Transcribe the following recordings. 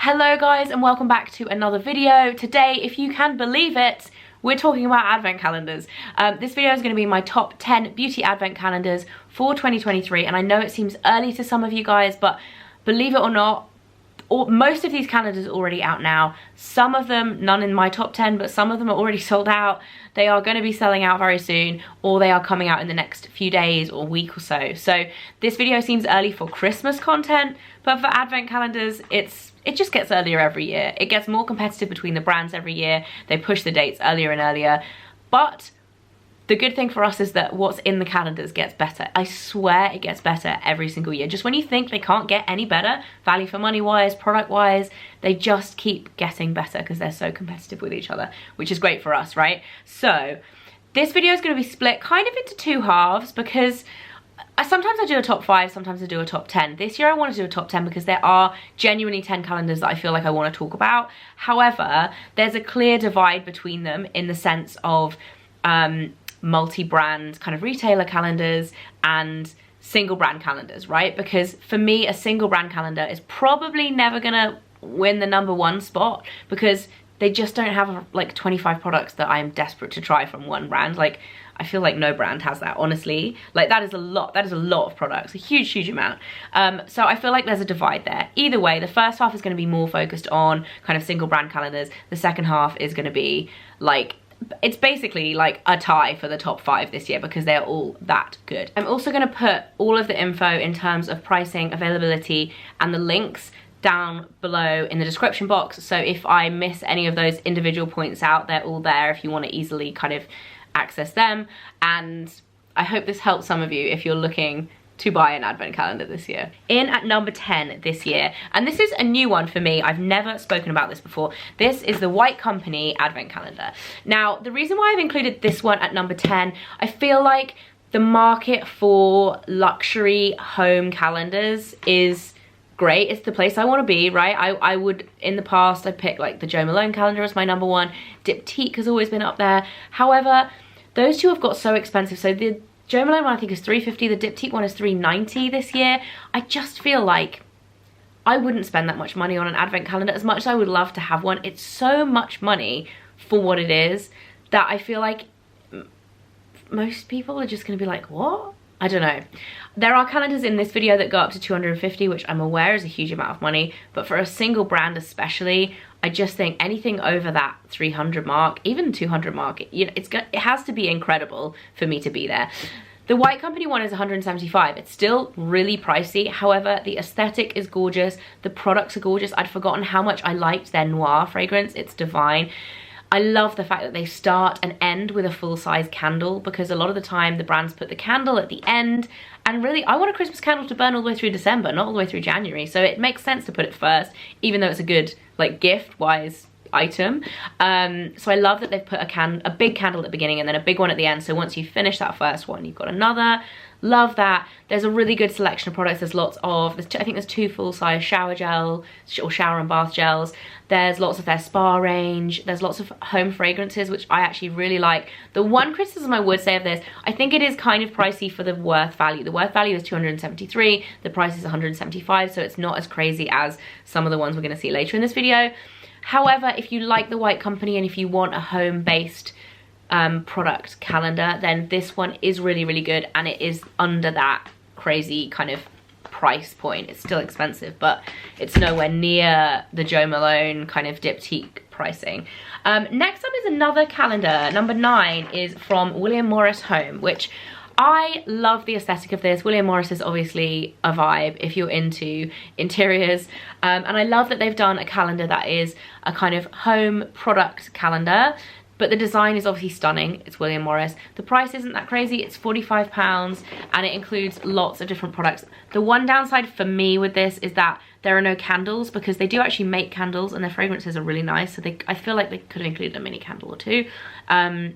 Hello guys and welcome back to another video. Today, if you can believe it, we're talking about advent calendars. This video is going to be my top 10 beauty advent calendars for 2023, and I know it seems early to some of you guys, but believe it or not, most of these calendars are already out now. Some of them, none in my top 10, but some of them are already sold out. They are going to be selling out very soon, or they are coming out in the next few days or week or so. So this video seems early for Christmas content, but for advent calendars, it just gets earlier every year. It gets more competitive between the brands every year. They push the dates earlier and earlier. But the good thing for us is that what's in the calendars gets better. I swear it gets better every single year. Just when you think they can't get any better, value for money wise, product wise, they just keep getting better because they're so competitive with each other, which is great for us, right? So this video is going to be split kind of into two halves because sometimes I do a top 5, sometimes I do a top 10. This year I want to do a top 10 because there are genuinely 10 calendars that I feel like I want to talk about. However, there's a clear divide between them in the sense of multi-brand kind of retailer calendars and single brand calendars, right? Because for me, a single brand calendar is probably never gonna win the #1 spot because they just don't have like 25 products that I'm desperate to try from one brand. Like, I feel like no brand has that, honestly. Like, that is a lot of products, a huge amount. So I feel like there's a divide there. Either way, the first half is gonna be more focused on kind of single brand calendars. The second half is gonna be like, it's basically like a tie for the top 5 this year because they're all that good. I'm also going to put all of the info in terms of pricing, availability, and the links down below in the description box. So if I miss any of those individual points out, they're all there if you want to easily kind of access them. And I hope this helps some of you if you're looking to buy an advent calendar this year. In at number 10 this year, and this is a new one for me, I've never spoken about this before. This is the White Company advent calendar. Now, the reason why I've included this one at number 10, I feel like the market for luxury home calendars is great. It's the place I want to be, right? I would, in the past, I'd pick like the Jo Malone calendar as my #1. Diptyque has always been up there. However, those two have got so expensive. So the Jo Malone one I think is $350, the Diptyque one is $390 this year. I just feel like I wouldn't spend that much money on an advent calendar as much as I would love to have one. It's so much money for what it is that I feel like most people are just gonna be like, what? I don't know. There are calendars in this video that go up to $250, which I'm aware is a huge amount of money, but for a single brand especially, I just think anything over that 300 mark, even 200 mark, you know, it has to be incredible for me to be there. The White Company one is $175. It's still really pricey. However, the aesthetic is gorgeous. The products are gorgeous. I'd forgotten how much I liked their Noir fragrance. It's divine. I love the fact that they start and end with a full-size candle because a lot of the time the brands put the candle at the end, and really I want a Christmas candle to burn all the way through December, not all the way through January, so it makes sense to put it first, even though it's a good like gift-wise item. So I love that they've put a big candle at the beginning and then a big one at the end, so once you finish that first one you've got another. Love that. There's a really good selection of products. There's lots of, I think there's 2 full-size shower gel or shower and bath gels. There's lots of their spa range. There's lots of home fragrances, which I actually really like. The one criticism I would say of this, I think it is kind of pricey for the worth value. The worth value is $273. The price is $175, so it's not as crazy as some of the ones we're going to see later in this video. However, if you like the White Company and if you want a home-based product calendar, then this one is really good, and it is under that crazy kind of price point. It's still expensive, but it's nowhere near the Jo Malone kind of Diptyque pricing. Next up is another calendar. Number 9 is from William Morris Home, which I love the aesthetic of this. William Morris is obviously a vibe if you're into interiors, and I love that they've done a calendar that is a kind of home product calendar. But the design is obviously stunning. It's William Morris. The price isn't that crazy. It's £45 and it includes lots of different products. The one downside for me with this is that there are no candles because they do actually make candles and their fragrances are really nice. So I feel like they could have included a mini candle or two and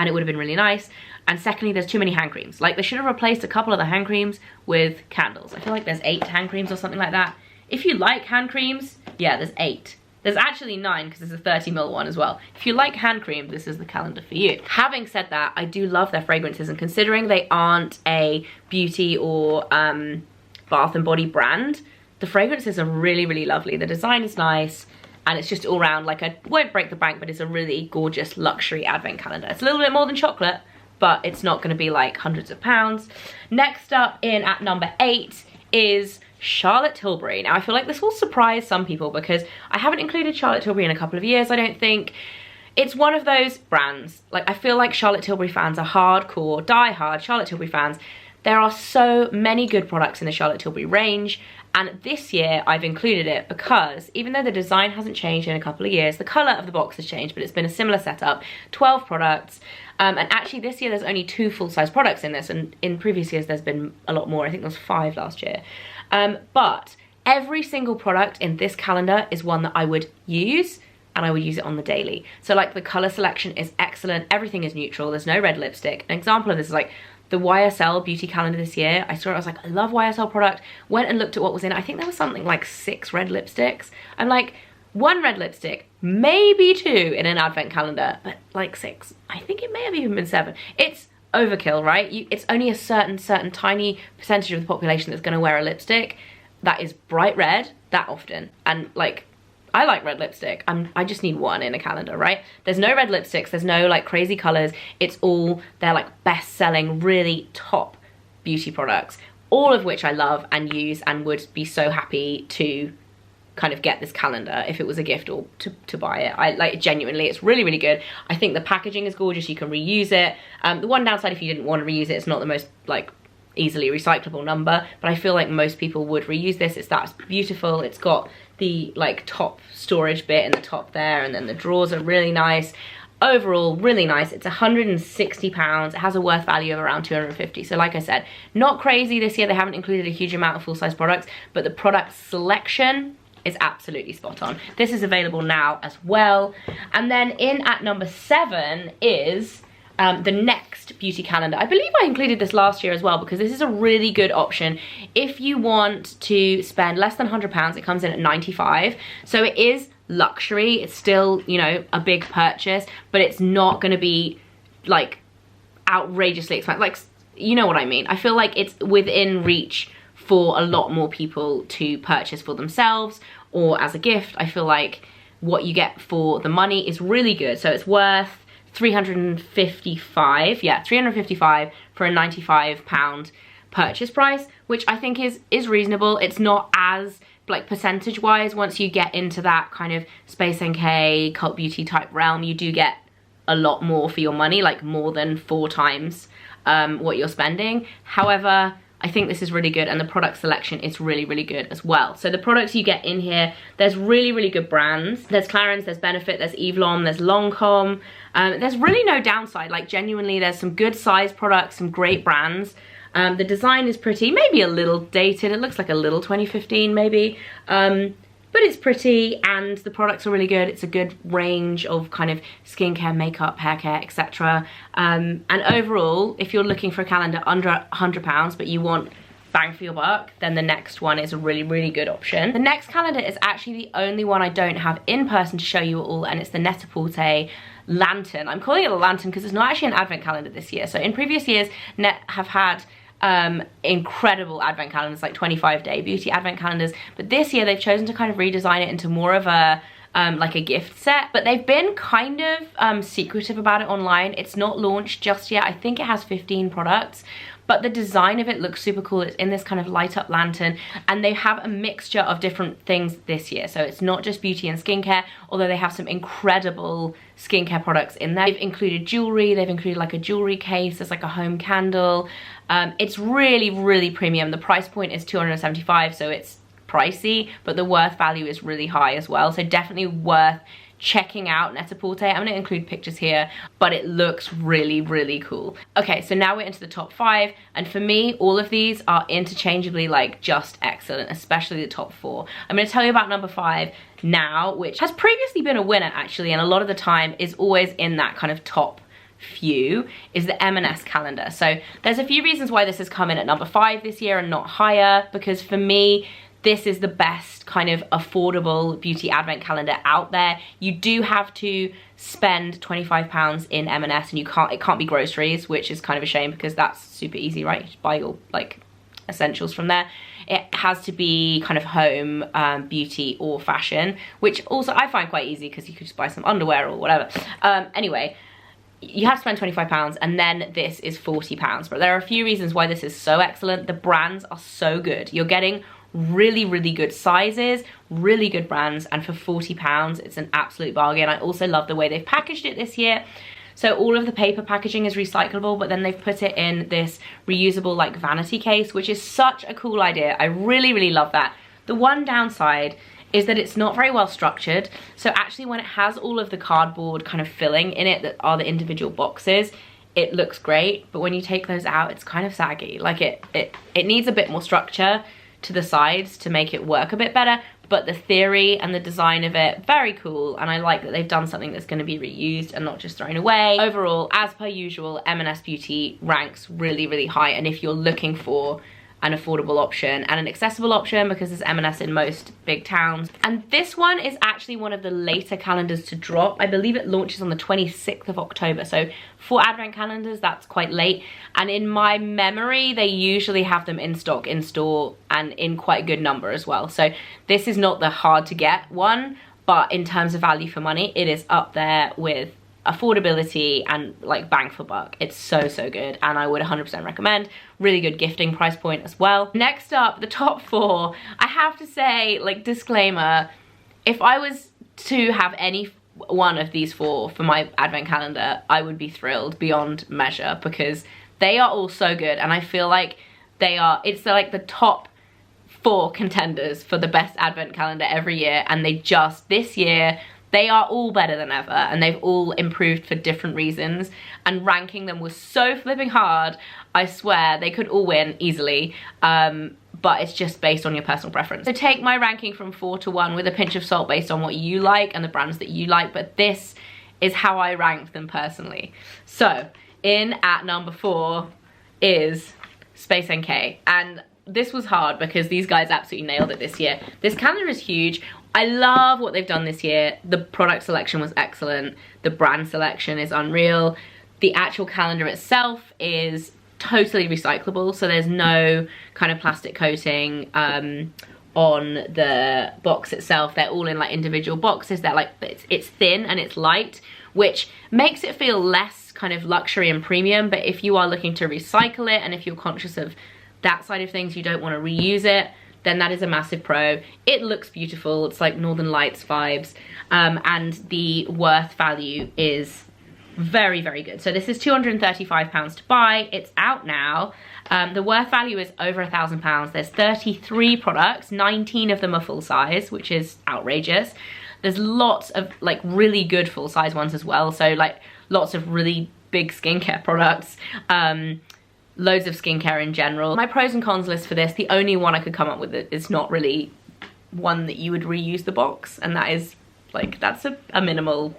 it would have been really nice. And secondly, there's too many hand creams. Like, they should have replaced a couple of the hand creams with candles. I feel like there's 8 hand creams or something like that. If you like hand creams, yeah, there's 8. There's actually 9 because there's a 30ml one as well. If you like hand cream, this is the calendar for you. Having said that, I do love their fragrances, and considering they aren't a beauty or bath and body brand, the fragrances are really, really lovely. The design is nice, and it's just all around like a, won't break the bank, but it's a really gorgeous luxury advent calendar. It's a little bit more than chocolate, but it's not gonna be like hundreds of pounds. Next up in at number 8 is Charlotte Tilbury. Now I feel like this will surprise some people because I haven't included Charlotte Tilbury in a couple of years, I don't think. It's one of those brands, like I feel like Charlotte Tilbury fans are hardcore, die-hard Charlotte Tilbury fans. There are so many good products in the Charlotte Tilbury range, and this year I've included it because even though the design hasn't changed in a couple of years, the colour of the box has changed, but it's been a similar setup, 12 products. And actually this year there's only 2 full-size products in this, and in previous years there's been a lot more. I think there was 5 last year. But every single product in this calendar is one that I would use, and I would use it on the daily. So like the colour selection is excellent, everything is neutral, there's no red lipstick. An example of this is like the YSL beauty calendar this year. I saw it, I was like, I love YSL product. Went and looked at what was in it. I think there was something like 6 red lipsticks. I'm like, 1 red lipstick, maybe 2 in an advent calendar, but like 6. I think it may have even been 7. It's overkill, right? It's only a certain tiny percentage of the population that's gonna wear a lipstick that is bright red that often. And like, I like red lipstick. I just need 1 in a calendar, right? There's no red lipsticks, there's no like crazy colors. It's all, they're like best-selling, really top beauty products, all of which I love and use and would be so happy to kind of get this calendar if it was a gift or to buy it. I like it genuinely, it's really, really good. I think the packaging is gorgeous, you can reuse it. The one downside if you didn't want to reuse it, it's not the most like easily recyclable number, but I feel like most people would reuse this. It's that beautiful. It's got the like top storage bit in the top there, and then the drawers are really nice. Overall, really nice. It's £160. It has a worth value of around 250. So like I said, not crazy this year. They haven't included a huge amount of full-size products, but the product selection is absolutely spot on. This is available now as well. And then in at number 7 is the Next beauty calendar. I believe I included this last year as well because this is a really good option if you want to spend less than £100. It comes in at 95, so it is luxury. It's still, you know, a big purchase, but it's not going to be like outrageously expensive. Like, you know what I mean? I feel like it's within reach for a lot more people to purchase for themselves or as a gift. I feel like what you get for the money is really good. So it's worth 355, yeah, 355 for a £95 purchase price, which I think is reasonable. It's not as like percentage wise, once you get into that kind of Space NK cult beauty type realm, you do get a lot more for your money, like more than 4 times what you're spending. However, I think this is really good, and the product selection is really, really good as well. So the products you get in here, there's really, really good brands. There's Clarins, there's Benefit, there's Eve Lom, there's Lancome. There's really no downside. Like genuinely, there's some good size products, some great brands. The design is pretty, maybe a little dated. It looks like a little 2015 maybe. But it's pretty, and the products are really good. It's a good range of kind of skincare, makeup, hair care, etc. And overall, if you're looking for a calendar under £100 but you want bang for your buck, then the Next one is a really, really good option. The Next calendar is actually the only one I don't have in person to show you all, and it's the Net-a-Porter Lantern. I'm calling it a lantern because it's not actually an advent calendar this year. So in previous years, Net have had incredible advent calendars, like 25-day beauty advent calendars, but this year they've chosen to kind of redesign it into more of a like a gift set, but they've been kind of secretive about it online. It's not launched just yet. I think it has 15 products, but the design of it looks super cool. It's in this kind of light up lantern, and they have a mixture of different things this year. So it's not just beauty and skincare, although they have some incredible skincare products in there. They've included jewelry, they've included like a jewelry case, there's like a home candle. It's really, really premium. The price point is $275, so it's pricey, but the worth value is really high as well. So definitely worth checking out Net-a-Porter. I'm going to include pictures here, but it looks really, really cool. Okay, so now we're into the top 5, and for me, all of these are interchangeably like just excellent, especially the top 4. I'm going to tell you about number 5 now, which has previously been a winner actually, and a lot of the time is always in that kind of top few, is the M&S calendar. So there's a few reasons why this has come in at number 5 this year and not higher, because for me, this is the best kind of affordable beauty advent calendar out there. You do have to spend £25 in M&S, and it can't be groceries, which is kind of a shame because that's super easy, right? You just buy your like essentials from there. It has to be kind of home, beauty or fashion, which also I find quite easy because you could just buy some underwear or whatever. Anyway, you have to spend £25 and then this is £40. But there are a few reasons why this is so excellent. The brands are so good. You're getting really, really good sizes, really good brands, and for £40, it's an absolute bargain. I also love the way they've packaged it this year. So all of the paper packaging is recyclable, but then they've put it in this reusable like vanity case, which is such a cool idea. I really, really love that. The one downside is that it's not very well structured. So actually when it has all of the cardboard kind of filling in it that are the individual boxes, it looks great. But when you take those out, it's kind of saggy. Like it needs a bit more structure to the sides to make it work a bit better. But the theory and the design of it, very cool. And I like that they've done something that's gonna be reused and not just thrown away. Overall, as per usual, M&S Beauty ranks really, really high. And if you're looking for an affordable option and an accessible option, because there's M&S in most big towns. And this one is actually one of the later calendars to drop. I believe it launches on the 26th of October. So for advent calendars, that's quite late. And in my memory, they usually have them in stock, in store, and in quite a good number as well. So this is not the hard to get one, but in terms of value for money, it is up there with affordability and like bang for buck. It's so, so good, and I would 100% recommend. Really good gifting price point as well. Next up, the top 4. I have to say, like, disclaimer, if I was to have any one of these 4 for my advent calendar, I would be thrilled beyond measure, because they are all so good, and I feel like it's like the top 4 contenders for the best advent calendar every year, and they just, this year, they are all better than ever, and they've all improved for different reasons, and ranking them was so flipping hard. I swear they could all win easily, but it's just based on your personal preference. So take my ranking from 4 to 1 with a pinch of salt based on what you like and the brands that you like, but this is how I ranked them personally. So in at number 4 is Space NK, and this was hard because these guys absolutely nailed it this year. This calendar is huge. I love what they've done this year. The product selection was excellent. The brand selection is unreal. The actual calendar itself is totally recyclable, so there's no kind of plastic coating on the box itself. They're all in like individual boxes. They're like, it's thin and it's light, which makes it feel less kind of luxury and premium. But if you are looking to recycle it, and if you're conscious of that side of things, you don't want to reuse it, then that is a massive pro. It looks beautiful. It's like Northern Lights vibes, and the worth value is very, very good. So this is £235 to buy. It's out now. The worth value is over £1,000. There's 33 products, 19 of them are full size, which is outrageous. There's lots of like really good full size ones as well. So like lots of really big skincare products. Loads of skincare in general. My pros and cons list for this, the only one I could come up with is not really one that you would reuse the box, and that is like, that's a minimal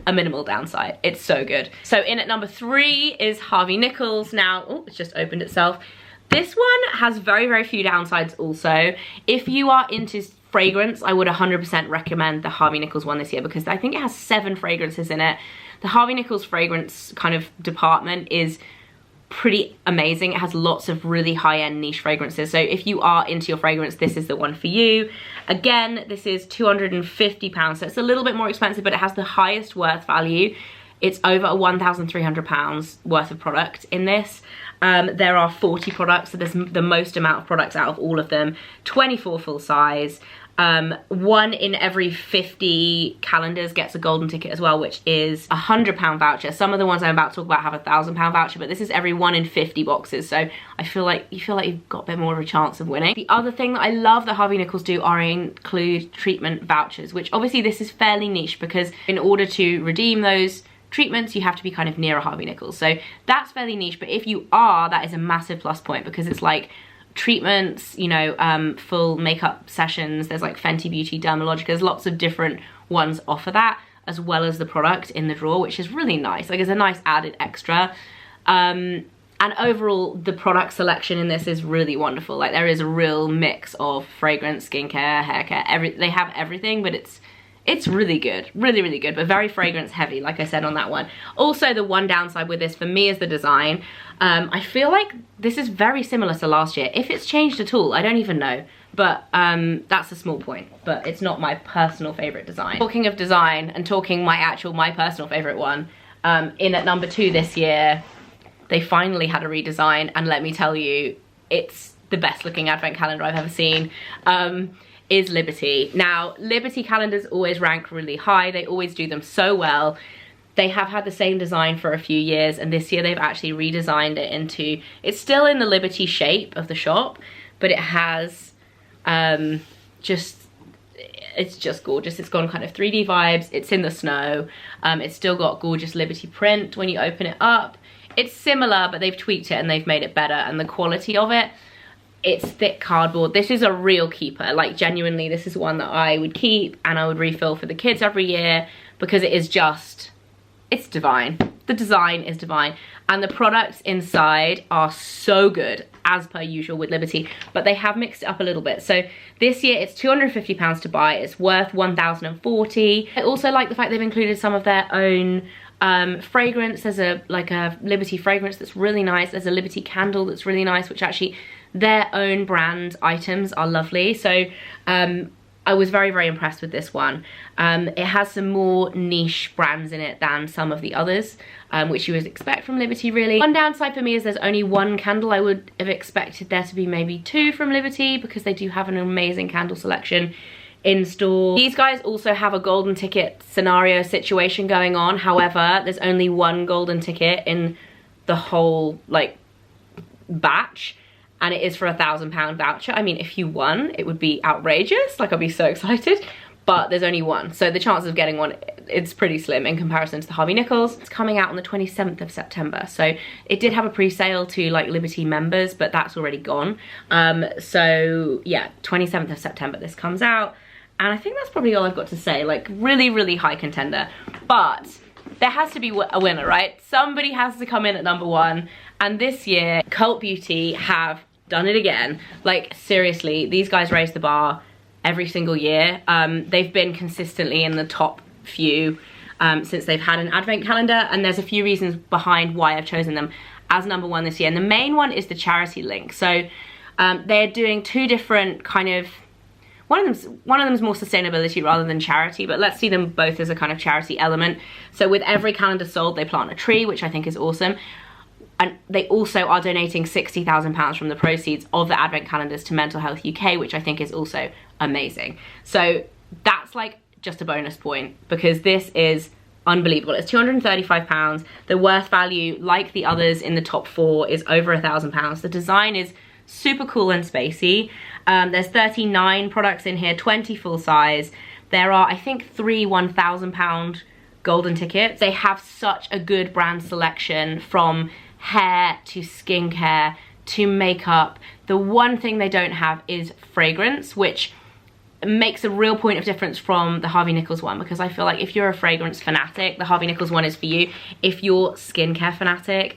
downside. It's so good. So in at number 3 is Harvey Nichols. Now, oh, it's just opened itself. This one has very, very few downsides also. If you are into fragrance, I would 100% recommend the Harvey Nichols one this year, because I think it has 7 fragrances in it. The Harvey Nichols fragrance kind of department is pretty amazing. It has lots of really high-end niche fragrances, so if you are into your fragrance, this is the one for you. Again, this is £250, so it's a little bit more expensive, but it has the highest worth value. It's over £1,300 worth of product in this. There are 40 products, so there's the most amount of products out of all of them. 24 full size. 1 in every 50 calendars gets a golden ticket as well, which is a £100 voucher. Some of the ones I'm about to talk about have a £1,000 voucher, but this is every 1 in 50 boxes. So I feel like you've got a bit more of a chance of winning. The other thing that I love that Harvey Nichols do are include treatment vouchers, which obviously this is fairly niche, because in order to redeem those treatments, you have to be kind of near a Harvey Nichols. So that's fairly niche, but if you are, that is a massive plus point, because it's like treatments, you know, full makeup sessions. There's like Fenty Beauty, Dermalogica. There's lots of different ones offer that, as well as the product in the drawer, which is really nice. Like, it's a nice added extra. And overall, the product selection in this is really wonderful. Like, there is a real mix of fragrance, skincare, hair care. They have everything, but It's really good, really good, but very fragrance heavy, like I said on that one. Also, the one downside with this for me is the design. I feel like this is very similar to last year. If it's changed at all, I don't even know. But that's a small point, but it's not my personal favorite design. Talking of design and talking my personal favorite one, in at number 2 this year, they finally had a redesign, and let me tell you, it's the best looking advent calendar I've ever seen. Is Liberty. Now, Liberty calendars always rank really high. They always do them so well. They have had the same design for a few years, and this year they've actually redesigned it into, it's still in the Liberty shape of the shop, but it has it's just gorgeous. It's gone kind of 3D vibes. It's in the snow. It's still got gorgeous Liberty print when you open it up. It's similar, but they've tweaked it and they've made it better, and the quality of it, it's thick cardboard. This is a real keeper. Like, genuinely, this is one that I would keep and I would refill for the kids every year, because it is just, it's divine. The design is divine, and the products inside are so good, as per usual with Liberty, but they have mixed it up a little bit. So this year it's £250 to buy. It's worth £1,040. I also like the fact they've included some of their own fragrance. There's a Liberty fragrance that's really nice. There's a Liberty candle that's really nice, which actually their own brand items are lovely. So I was very impressed with this one. It has some more niche brands in it than some of the others, which you would expect from Liberty, really. One downside for me is there's only one candle. I would have expected there to be maybe 2 from Liberty, because they do have an amazing candle selection in store. These guys also have a golden ticket scenario situation going on. However, there's only 1 golden ticket in the whole batch, and it is for £1,000 voucher. I mean, if you won, it would be outrageous. Like, I'd be so excited, but there's only 1. So the chances of getting one, it's pretty slim in comparison to the Harvey Nichols. It's coming out on the 27th of September. So it did have a pre-sale to Liberty members, but that's already gone. So yeah, 27th of September this comes out. And I think that's probably all I've got to say. Really high contender. But there has to be a winner, right? Somebody has to come in at number 1. And this year, Cult Beauty have done it again. Seriously, these guys raise the bar every single year. They've been consistently in the top few since they've had an advent calendar, and there's a few reasons behind why I've chosen them as number 1 this year. And the main one is the charity link. So they're doing 2 different kind of, one of them's more sustainability rather than charity, but let's see them both as a kind of charity element. So with every calendar sold, they plant a tree, which I think is awesome. And they also are donating £60,000 from the proceeds of the advent calendars to Mental Health UK, which I think is also amazing. So that's just a bonus point, because this is unbelievable. It's £235. The worth value, like the others in the top 4, is over £1,000. The design is super cool and spacey. There's 39 products in here, 20 full size. There are, I think, 3 £1,000 golden tickets. They have such a good brand selection, from hair to skincare to makeup. The one thing they don't have is fragrance, which makes a real point of difference from the Harvey Nichols one, because I feel like if you're a fragrance fanatic, the Harvey Nichols one is for you. If you're skincare fanatic,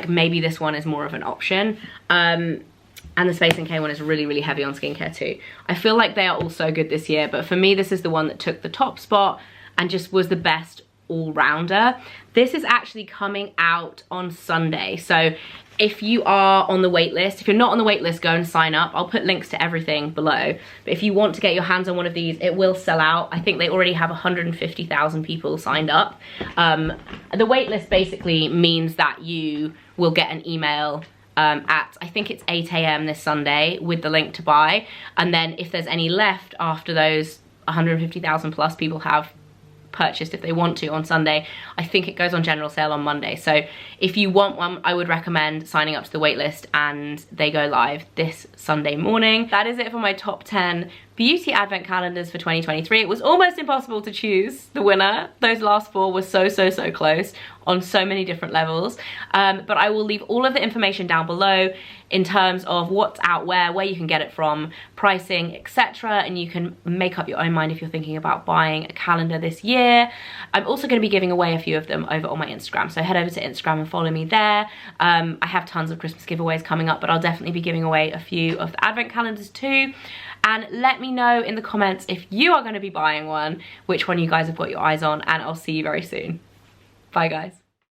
maybe this one is more of an option. And the Space NK one is really heavy on skincare too. I feel like they are all so good this year, but for me, this is the one that took the top spot and just was the best all-rounder. This is actually coming out on Sunday, so if you are on the wait list, if you're not on the wait list, go and sign up. I'll put links to everything below, but if you want to get your hands on one of these, it will sell out. I think they already have 150,000 people signed up. The wait list basically means that you will get an email at, I think it's 8 AM this Sunday, with the link to buy, and then if there's any left after those 150,000 plus people have purchased, if they want to, on Sunday, I think it goes on general sale on Monday. So if you want one, I would recommend signing up to the waitlist, and they go live this Sunday morning. That is it for my top 10 beauty advent calendars for 2023. It was almost impossible to choose the winner. Those last 4 were so close. on so many different levels. But I will leave all of the information down below in terms of what's out where you can get it from, pricing, etc. And you can make up your own mind if you're thinking about buying a calendar this year. I'm also going to be giving away a few of them over on my Instagram, so head over to Instagram and follow me there. I have tons of Christmas giveaways coming up, but I'll definitely be giving away a few of the advent calendars too. And let me know in the comments if you are going to be buying one, which one you guys have got your eyes on, and I'll see you very soon. Bye guys.